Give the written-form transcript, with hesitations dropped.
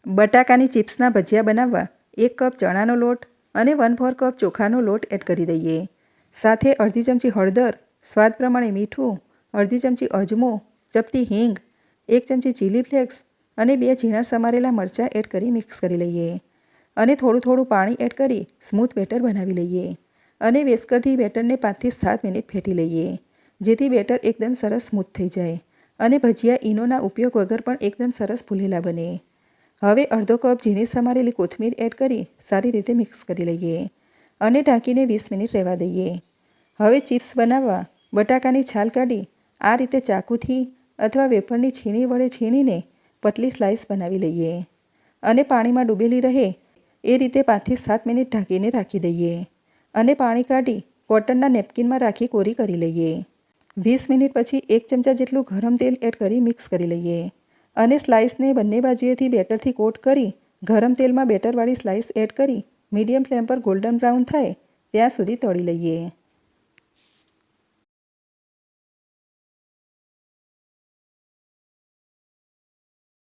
બટાકાની ચિપ્સના ભજીયા બનાવવા 1 કપ ચણાનો લોટ અને 1/4 કપ ચોખાનો લોટ એડ કરી દઈએ. સાથે અડધી ચમચી હળદર, સ્વાદ પ્રમાણે મીઠું, અડધી ચમચી અજમો, ચપટી હિંગ, 1 ચમચી ચીલી ફ્લેક્સ અને 2 ઝીણા સમારેલા મરચાં એડ કરી મિક્સ કરી લઈએ. અને થોડું થોડું પાણી એડ કરી સ્મૂથ બેટર બનાવી લઈએ. અને વિસ્કરથી બેટરને 5 થી 7 મિનિટ ફેટી લઈએ, જેથી બેટર એકદમ સરસ સ્મૂથ થઈ જાય અને ભજીયા ઈનોના ઉપયોગ વગર પણ એકદમ સરસ ફૂલેલા બને. હવે અડધો કપ ઝીણી સમારેલી કોથમીર એડ કરી સારી રીતે મિક્સ કરી લઈએ અને ઢાંકીને 20 મિનિટ રહેવા દઈએ. હવે ચિપ્સ બનાવવા બટાકાની છાલ કાઢી આ રીતે ચાકુથી અથવા વેફરની છીણી વડે છીણીને પતલી સ્લાઇસ બનાવી લઈએ અને પાણીમાં ડૂબેલી રહે એ રીતે 5 થી 7 મિનિટ ઢાંકીને રાખી દઈએ અને પાણી કાઢી કોટનના નેપકિનમાં રાખી કોરી કરી લઈએ. 20 મિનિટ પછી 1 ચમચા જેટલું ગરમ તેલ એડ કરી મિક્સ કરી લઈએ અને સ્લાઇસને બંને બાજુએથી બેટરથી કોટ કરી ગરમ તેલમાં બેટરવાળી સ્લાઇસ એડ કરી મીડિયમ ફ્લેમ પર ગોલ્ડન બ્રાઉન થાય ત્યાં સુધી તળી લઈએ.